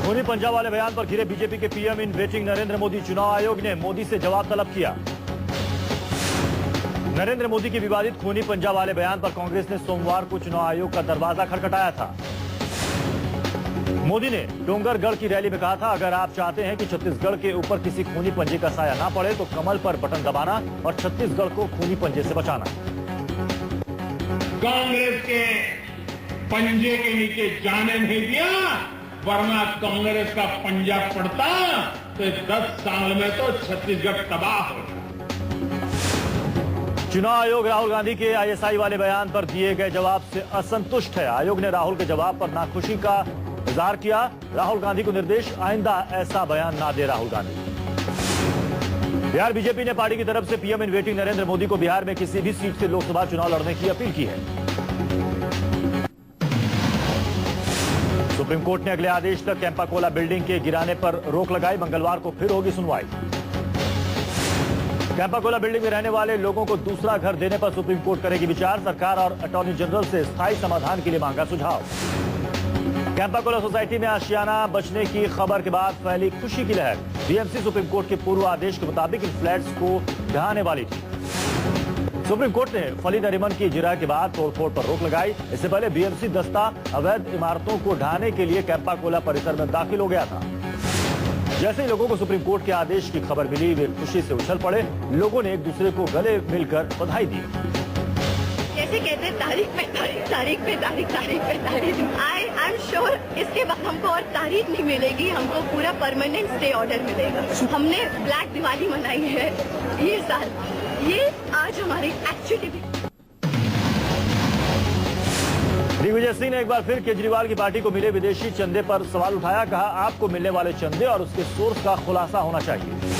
खूनी पंजाब वाले बयान पर घिरे बीजेपी के PM in waiting Narendra Modi. चुनाव आयोग ने मोदी से जवाब तलब किया। नरेंद्र मोदी के विवादित खूनी पंजाब वाले बयान पर कांग्रेस ने सोमवार को चुनाव आयोग का दरवाजा खटखटाया था। मोदी ने डोंगरगढ़ की रैली में कहा था, अगर आप चाहते हैं कि छत्तीसगढ़ के ऊपर किसी खूनी पंजे का साया ना पड़े तो कमल पर बटन दबाना और छत्तीसगढ़ को खूनी पंजे से बचाना। कांग्रेस के पंजे के नीचे जाने नहीं दिया, वरना कांग्रेस का पंजा पड़ता तो 10 साल में तो छत्तीसगढ़ तबाह हो। चुनाव आयोग राहुल गांधी के आईएसआई वाले बयान पर दिए गए जवाब से असंतुष्ट है। आयोग ने राहुल के जवाब पर नाखुशी का इजहार किया। राहुल गांधी को निर्देश, आइंदा ऐसा बयान ना दे राहुल गांधी। बिहार बीजेपी ने पार्टी की तरफ से PM in waiting Narendra Modi को बिहार में किसी भी सीट से लोकसभा चुनाव लड़ने की अपील की है। सुप्रीम कोर्ट ने अगले आदेश तक कैंपा कोला बिल्डिंग के गिराने पर रोक लगाई। मंगलवार को फिर होगी सुनवाई। कैंपा कोला बिल्डिंग में रहने वाले लोगों को दूसरा घर देने पर सुप्रीम कोर्ट करेगी विचार। सरकार और अटॉर्नी जनरल से स्थायी समाधान के लिए मांगा सुझाव। कैंपा कोला सोसाइटी में आशियाना बचने की खबर के बाद फैली खुशी की लहर। बीएमसी सुप्रीम कोर्ट के पूर्व आदेश के मुताबिक इन फ्लैट्स को ढहाने वाली थी। सुप्रीम कोर्ट ने फली नरीमन की इजरा के बाद तोड़फोड़ पर रोक लगाई। इससे पहले बीएमसी दस्ता अवैध इमारतों को ढहाने के लिए कैंपा कोला परिसर में दाखिल हो गया था। जैसे ही लोगों को सुप्रीम कोर्ट के आदेश की खबर मिली, वे खुशी से उछल पड़े। लोगों ने एक दूसरे को गले मिलकर बधाई दी। कैसे कहते तारीख पे तारीख, तारीख पे तारीख, तारीख पे तारीख। आई एम श्योर इसके बाद हमको और तारीख नहीं मिलेगी, हमको पूरा परमानेंट स्टे ऑर्डर मिलेगा। हमने ब्लैक दिवाली मनाई है ये साल, ये आज हमारी एक्चुअली। दिग्विजय सिंह ने एक बार फिर केजरीवाल की पार्टी को मिले विदेशी चंदे पर सवाल उठाया। कहा, आपको मिलने वाले चंदे और उसके सोर्स का खुलासा होना चाहिए।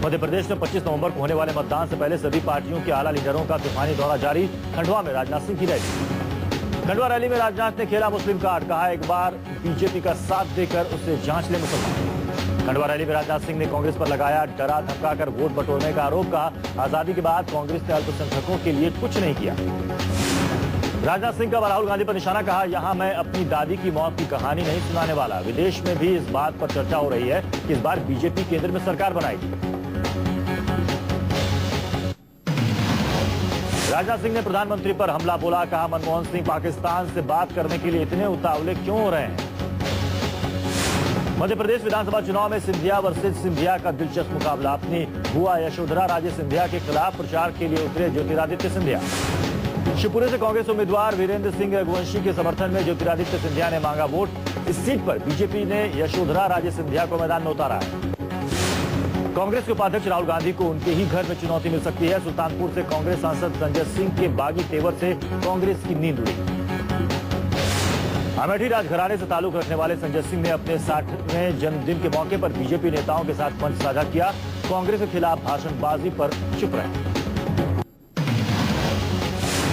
मध्य प्रदेश में 25 नवंबर को होने वाले मतदान से पहले सभी पार्टियों के आला लीडरों का तूफानी दौरा जारी। खंडवा में राजनाथ सिंह की रैली। खंडवा रैली में राजनाथ ने खेला मुस्लिम कार्ड। कहा, एक बार बीजेपी का साथ देकर उसे जांच ले मुसलमान। खंडवा रैली में राजनाथ सिंह ने कांग्रेस पर लगाया डरा धमकाकर वोट बटोरने का आरोप। कहा, आजादी के बाद कांग्रेस ने अल्पसंख्यकों के लिए कुछ नहीं किया। राजनाथ सिंह का राहुल गांधी पर निशाना। कहा, यहां मैं अपनी दादी की मौत की कहानी नहीं सुनाने वाला। विदेश में भी इस बात पर चर्चा हो रही है कि इस बार बीजेपी केंद्र में सरकार बनाएगी। राजनाथ सिंह ने प्रधानमंत्री पर हमला बोला। कहा, मनमोहन सिंह पाकिस्तान से बात करने के लिए इतने उतावले क्यों हो रहे हैं। मध्य प्रदेश विधानसभा चुनाव में सिंधिया वर्सेज सिंधिया का दिलचस्प मुकाबला। अपनी बुआ यशोधरा राजे सिंधिया के खिलाफ प्रचार के लिए उतरे ज्योतिरादित्य सिंधिया। शिवपुरी से कांग्रेस उम्मीदवार वीरेंद्र सिंह रघुवंशी के समर्थन में ज्योतिरादित्य सिंधिया ने मांगा वोट। इस सीट पर बीजेपी ने यशोधरा राजे सिंधिया को मैदान में उतारा है। कांग्रेस के उपाध्यक्ष राहुल गांधी को उनके ही घर में चुनौती मिल सकती है। सुल्तानपुर से कांग्रेस सांसद संजय सिंह के बागी तेवर से कांग्रेस की नींद उड़ी। अमेठी राजघराने से ताल्लुक रखने वाले संजय सिंह ने अपने 60वें जन्मदिन के मौके पर बीजेपी नेताओं के साथ मंच साझा किया। कांग्रेस के खिलाफ भाषणबाजी पर चुप रहे।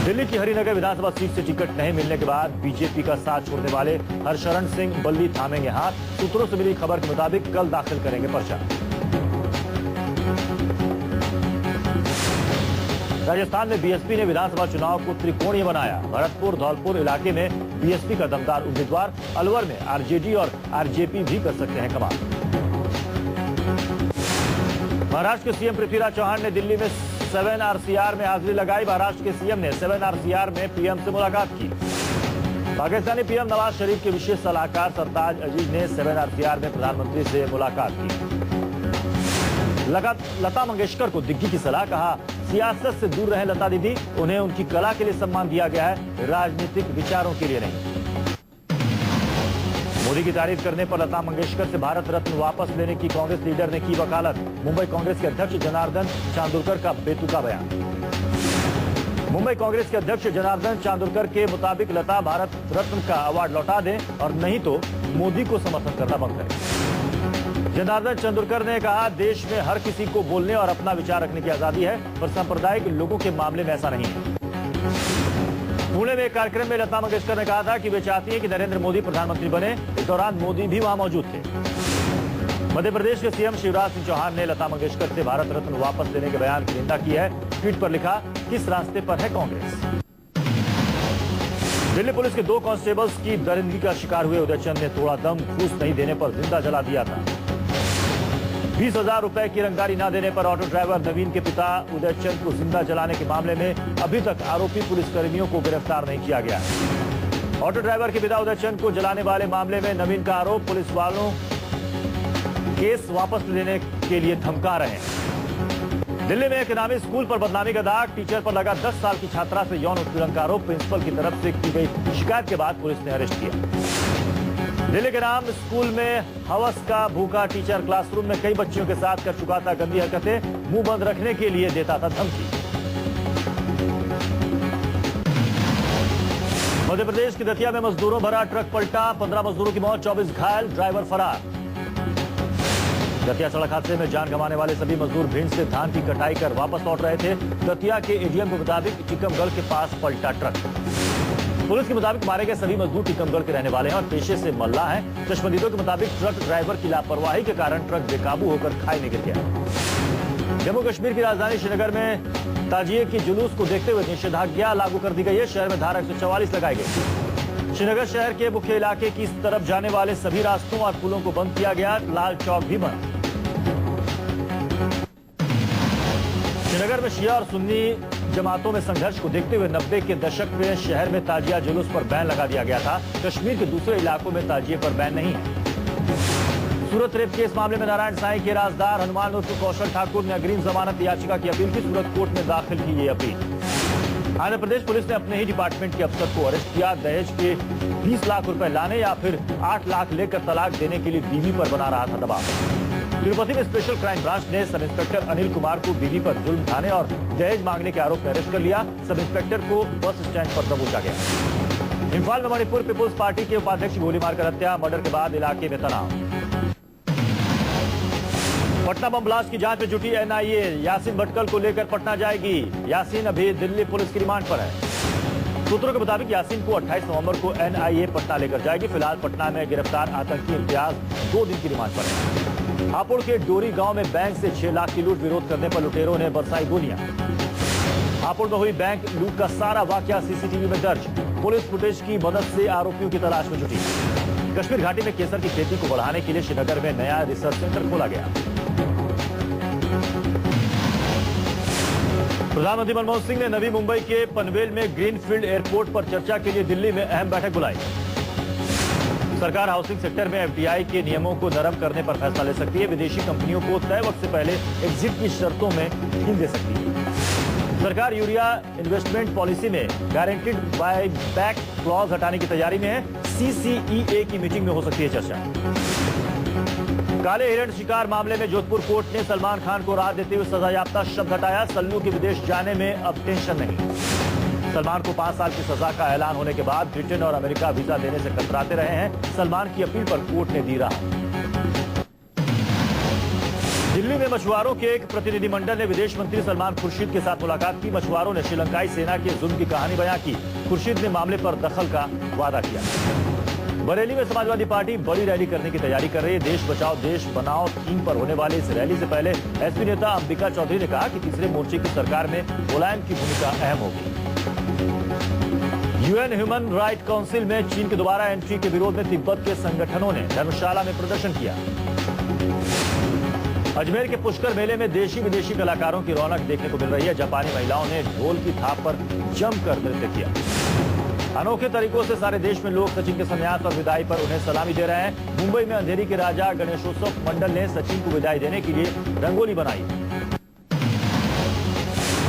दिल्ली की हरिनगर विधानसभा सीट से टिकट नहीं मिलने के बाद बीजेपी का साथ छोड़ने वाले हरशरण सिंह बल्ली थामेंगे हाथ। सूत्रों से मिली खबर के मुताबिक कल दाखिल करेंगे पर्चा। राजस्थान में बीएसपी ने विधानसभा चुनाव को त्रिकोणीय बनाया। भरतपुर धौलपुर इलाके में बीएसपी का दमदार उम्मीदवार। अलवर में आरजेडी और आरजेपी भी कर सकते हैं कमाल। महाराष्ट्र के सीएम पृथ्वीराज चौहान ने दिल्ली में 7 आरसीआर में हाजिरी लगाई। महाराष्ट्र के सीएम ने 7 आरसीआर में पीएम से मुलाकात की। पाकिस्तानी पीएम नवाज शरीफ के विशेष सलाहकार सरताज अजीज ने 7 आरसीआर में प्रधानमंत्री से मुलाकात की। लता मंगेशकर को दिग्गी की सलाह। कहा, सियासत से दूर रहे लता दीदी, उन्हें उनकी कला के लिए सम्मान दिया गया है, राजनीतिक विचारों के लिए नहीं। मोदी की तारीफ करने पर लता मंगेशकर से भारत रत्न वापस लेने की कांग्रेस लीडर ने की वकालत। मुंबई कांग्रेस के अध्यक्ष जनार्दन चांदोरकर का बेतुका बयान। मुंबई कांग्रेस के अध्यक्ष जनार्दन चांदोरकर के मुताबिक लता भारत रत्न का अवार्ड लौटा दें और नहीं तो मोदी को समर्थन करना बंद करें। जनार्दन चांदोरकर ने कहा, देश में हर किसी को बोलने और अपना विचार रखने की आजादी है, पर सांप्रदायिक लोगों के मामले में ऐसा नहीं है। पुणे में एक कार्यक्रम में लता मंगेशकर ने कहा था कि वे चाहती हैं कि नरेंद्र मोदी प्रधानमंत्री बने। इस दौरान मोदी भी वहां मौजूद थे। मध्य प्रदेश के सीएम शिवराज सिंह चौहान ने लता मंगेशकर से भारत रत्न वापस लेने के बयान की निंदा की है। ट्वीट पर लिखा, किस रास्ते पर है कांग्रेस। दिल्ली पुलिस के 2 कांस्टेबल्स की दरिंदगी का शिकार हुए उदयचंद ने तोड़ा दम, घूस नहीं देने पर जिंदा जला दिया था। 20,000 रुपए की रंगदारी न देने पर ऑटो ड्राइवर नवीन के पिता उदयचंद को जिंदा जलाने के मामले में अभी तक आरोपी पुलिसकर्मियों को गिरफ्तार नहीं किया गया। ऑटो ड्राइवर के पिता उदयचंद को जलाने वाले मामले में नवीन का आरोप, पुलिस वालों केस वापस लेने के लिए धमका रहे हैं। दिल्ली में एक इनामी स्कूल पर बदनामी का दाग, टीचर पर लगा 10 साल की छात्रा से यौन उत्पीड़न का आरोप, प्रिंसिपल की तरफ से की गई शिकायत के बाद पुलिस ने अरेस्ट किया। दिल्ली के नाम स्कूल में हवस का भूखा टीचर क्लासरूम में कई बच्चियों के साथ कर चुका था गंदी हरकतें, मुंह बंद रखने के लिए देता था धमकी। मध्य प्रदेश की दतिया में मजदूरों भरा ट्रक पलटा, 15 मजदूरों की मौत, 24 घायल, ड्राइवर फरार। दतिया सड़क हादसे में जान गंवाने वाले सभी मजदूर भिंड से धान की कटाई कर वापस लौट रहे थे। दतिया के एडीएम के मुताबिक टिकमगढ़ के पास पलटा ट्रक। पुलिस के मुताबिक मारे गए सभी मजदूर टिकमगढ़ के रहने वाले हैं और पेशे से मल्ला हैं। चश्मदीदों के मुताबिक ट्रक ड्राइवर की लापरवाही के कारण ट्रक बेकाबू होकर खाई में गिर गया। जम्मू कश्मीर की राजधानी श्रीनगर में ताजिए की जुलूस को देखते हुए निषेधाज्ञा लागू कर दी गई है। शहर में धारा 144 लगाई गई। श्रीनगर शहर के मुख्य इलाके की तरफ जाने वाले सभी रास्तों और पुलों को बंद किया गया। लाल चौक भी बंद। श्रीनगर में शिया और सुन्नी जमातों में संघर्ष को देखते हुए 90 के दशक में शहर में ताजिया जुलूस पर बैन लगा दिया गया था। कश्मीर के दूसरे इलाकों में ताजिए पर बैन नहीं है। सूरत रेप केस मामले में नारायण साईं के राजदार हनुमान उर्फ कौशल ठाकुर ने अग्रिम जमानत याचिका की अपील की। सूरत कोर्ट में दाखिल की ये अपील। आंध्र प्रदेश पुलिस ने अपने ही डिपार्टमेंट के अफसर को अरेस्ट किया। दहेज के 20 लाख रुपए लाने या फिर 8 लाख लेकर तलाक देने के लिए बीवी पर बना रहा था दबाव। तिरुपति में स्पेशल क्राइम ब्रांच ने सब इंस्पेक्टर अनिल कुमार को बीवी पर जुल्म ढाने और दहेज मांगने के आरोप में अरेस्ट कर लिया। सब इंस्पेक्टर को बस स्टैंड पर दबोचा गया। इम्फाल में मणिपुर पीपुल्स पार्टी के उपाध्यक्ष की गोली मारकर हत्या, मर्डर के बाद इलाके में तनाव। पटना बम ब्लास्ट की जांच में जुटी एनआईए, यासीन भटकल को लेकर पटना जाएगी। यासीन अभी दिल्ली पुलिस की रिमांड पर है। सूत्रों के मुताबिक यासीन को 28 नवंबर को एनआईए पटना लेकर जाएगी। फिलहाल पटना में गिरफ्तार आतंकी इम्तियाज 2 दिन की रिमांड पर है। हापुड़ के डोरी गांव में बैंक से 6 लाख की लूट, विरोध करने पर लुटेरों ने बरसाई गोलियां। हापुड़ में हुई बैंक लूट का सारा वाकया सीसीटीवी में दर्ज। पुलिस फुटेज की मदद से आरोपियों की तलाश में जुटी। कश्मीर घाटी में केसर की खेती को बढ़ाने के लिए श्रीनगर में नया रिसर्च सेंटर खोला गया। प्रधानमंत्री मनमोहन सिंह ने नवी मुंबई के पनवेल में ग्रीनफील्ड एयरपोर्ट पर चर्चा के लिए दिल्ली में अहम बैठक बुलाई। सरकार हाउसिंग सेक्टर में एफडीआई के नियमों को नरम करने पर फैसला ले सकती है। विदेशी कंपनियों को तय वक्त से पहले एग्जिट की शर्तों में ढील दे सकती है। सरकार यूरिया इन्वेस्टमेंट पॉलिसी में गारंटीड बाय बैक क्लॉज हटाने की तैयारी में है। सीसीईए की मीटिंग में हो सकती है चर्चा। काले हिरण शिकार मामले में जोधपुर कोर्ट ने सलमान खान को राहत देते हुए सजायाफ्ता शब्द हटाया। सल्लू के विदेश जाने में अब टेंशन नहीं। सलमान को 5 साल की सजा का ऐलान होने के बाद ब्रिटेन और अमेरिका वीजा देने से कतराते रहे हैं। सलमान की अपील पर कोर्ट ने दी राहत। दिल्ली में मछुआरों के एक प्रतिनिधिमंडल ने विदेश मंत्री सलमान खुर्शीद के साथ मुलाकात की। मछुआरों ने श्रीलंकाई सेना के जुल्म की कहानी बयां की। खुर्शीद ने मामले पर दखल का वादा किया। बरेली में समाजवादी पार्टी बड़ी रैली करने की तैयारी कर रही है। देश बचाओ देश बनाओ थीम पर होने वाली इस रैली से पहले एसपी नेता अंबिका चौधरी ने कहा कि तीसरे मोर्चे की सरकार में मुलायम की भूमिका अहम होगी। यूएन ह्यूमन राइट काउंसिल में चीन की दोबारा एंट्री के विरोध में तिब्बत के संगठनों ने धर्मशाला में प्रदर्शन किया। अजमेर के पुष्कर मेले में देशी विदेशी कलाकारों की रौनक देखने को मिल रही है। जापानी महिलाओं ने ढोल की थाप पर जमकर नृत्य किया। अनोखे तरीकों से सारे देश में लोग सचिन के संन्यास और विदाई पर उन्हें सलामी दे रहे हैं। मुंबई में अंधेरी के राजा गणेशोत्सव मंडल ने सचिन को विदाई देने के लिए रंगोली बनाई।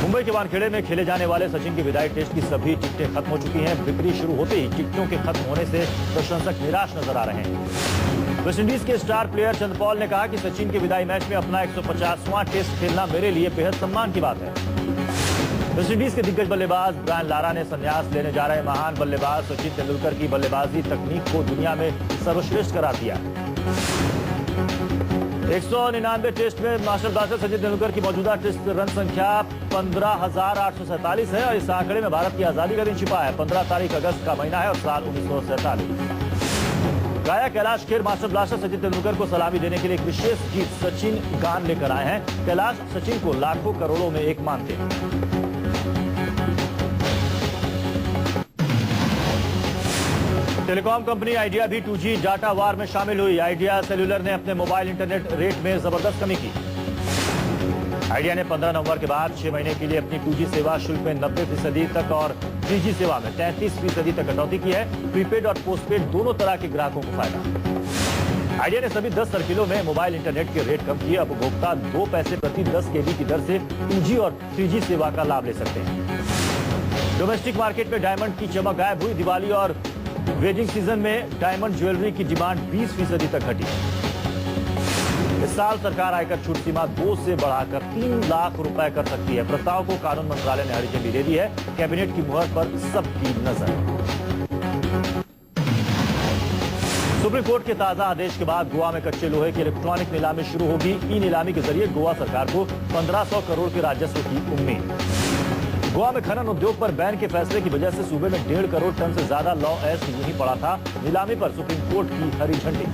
मुंबई के वानखेड़े में खेले जाने वाले सचिन की विदाई टेस्ट की सभी टिकटें खत्म हो चुकी हैं। बिक्री शुरू होते ही टिकटों के खत्म होने से प्रशंसक निराश नजर आ रहे हैं। वेस्टइंडीज के स्टार प्लेयर चंद्रपॉल ने कहा कि सचिन के विदाई मैच में अपना 150वां टेस्ट खेलना मेरे लिए बेहद सम्मान की बात है। वेस्टइंडीज के दिग्गज बल्लेबाज ब्रायन लारा ने संन्यास लेने जा रहे महान बल्लेबाज सचिन तेंदुलकर की बल्लेबाजी तकनीक को दुनिया में सर्वश्रेष्ठ करार दिया। 199 टेस्ट में मास्टर ब्लास्टर सचिन तेंदुलकर की मौजूदा टेस्ट रन संख्या 15,847 है और इस आंकड़े में भारत की आजादी का दिन छिपा है। 15 तारीख अगस्त का महीना है और साल 1947। गायक कैलाश खेर मास्टर ब्लास्टर सचिन तेंदुलकर को सलामी देने के लिए एक विशेष गीत सचिन गान लेकर आए हैं। कैलाश सचिन को लाखों करोड़ों में एक मानते हैं। टेलीकॉम कंपनी आइडिया भी 2G डाटा वार में शामिल हुई। आइडिया सेल्यूलर ने अपने मोबाइल इंटरनेट रेट में जबरदस्त कमी की। आइडिया ने 15 नवंबर के बाद 6 महीने के लिए अपनी 2G सेवा शुल्क में 90% तक और 3G सेवा में 33% तक कटौती की है। प्रीपेड और पोस्टपेड दोनों तरह के ग्राहकों को फायदा। आइडिया ने सभी 10 सर्किलों में मोबाइल इंटरनेट के रेट कम किए। अब उपभोक्ता 2 पैसे प्रति 10 KB की दर से 2G और 3G सेवा का लाभ ले सकते हैं। डोमेस्टिक मार्केट में डायमंड की चमक गायब हुई। दिवाली और वेडिंग सीजन में डायमंड ज्वेलरी की डिमांड 20% तक घटी। इस साल सरकार आयकर छूट सीमा 2 से बढ़ाकर 3 लाख रुपए कर सकती है। प्रस्ताव को कानून मंत्रालय ने हरी झंडी दे दी है। कैबिनेट की मुहर पर सबकी नजर। सुप्रीम कोर्ट के ताजा आदेश के बाद गोवा में कच्चे लोहे की इलेक्ट्रॉनिक नीलामी शुरू होगी। ई नीलामी के जरिए गोवा सरकार को 1500 करोड़ के राजस्व की उम्मीद। गोवा में खनन उद्योग पर बैन के फैसले की वजह से सूबे में 1.5 करोड़ टन से ज्यादा लॉ एस यूं ही पड़ा था। नीलामी पर सुप्रीम कोर्ट की हरी झंडी।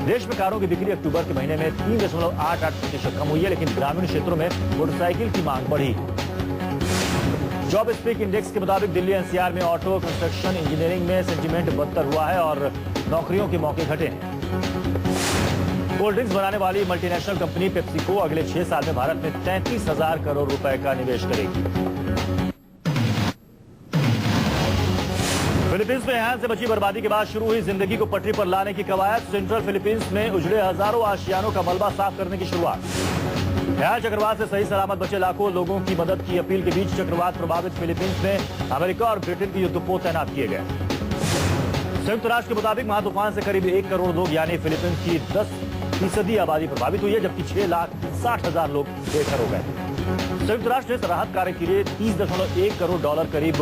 देश में कारों की बिक्री अक्टूबर के महीने में 3.88% कम हुई है, लेकिन ग्रामीण क्षेत्रों में मोटरसाइकिल की मांग बढ़ी। जॉब स्पीक इंडेक्स के मुताबिक दिल्ली एनसीआर में ऑटो, कंस्ट्रक्शन, इंजीनियरिंग में सेंटीमेंट बदतर हुआ है और नौकरियों के मौके घटे हैं। कोल्ड ड्रिंक्स बनाने वाली मल्टीनेशनल कंपनी पेप्सिको अगले 6 साल में भारत में 33,000 करोड़ रुपए का निवेश करेगी। फिलीपींस में हैंड से बची बर्बादी के बाद शुरू हुई जिंदगी को पटरी पर लाने की कवायद। सेंट्रल फिलीपींस में उजड़े हजारों आशियानों का मलबा साफ करने की शुरुआत। हैंड चक्रवात से सही सलामत बचे लाखों लोगों की मदद की अपील के बीच चक्रवात प्रभावित फिलीपींस में अमेरिका और ब्रिटेन के युद्धपोत तैनात किए गए। संयुक्त राष्ट्र के मुताबिक महातूफान से करीब 1 करोड़ लोग यानी फिलीपींस की 10% आबादी प्रभावित हुई है, जबकि 6,60,000 लोग बेघर हो गए। संयुक्त राष्ट्र ने राहत कार्य के लिए $30.1 करोड़ करीब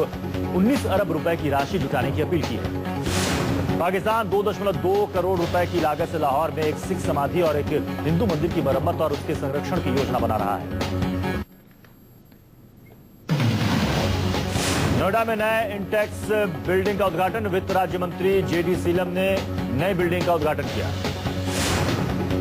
19 अरब रुपए की राशि जुटाने की अपील की है। पाकिस्तान 2.2 करोड़ रुपए की लागत से लाहौर में एक सिख समाधि और एक हिंदू मंदिर की मरम्मत और उसके संरक्षण की योजना बना रहा है। नोएडा में नए इंटेक्स बिल्डिंग का उद्घाटन। वित्त राज्य मंत्री JD सीलम ने नई बिल्डिंग का उद्घाटन किया।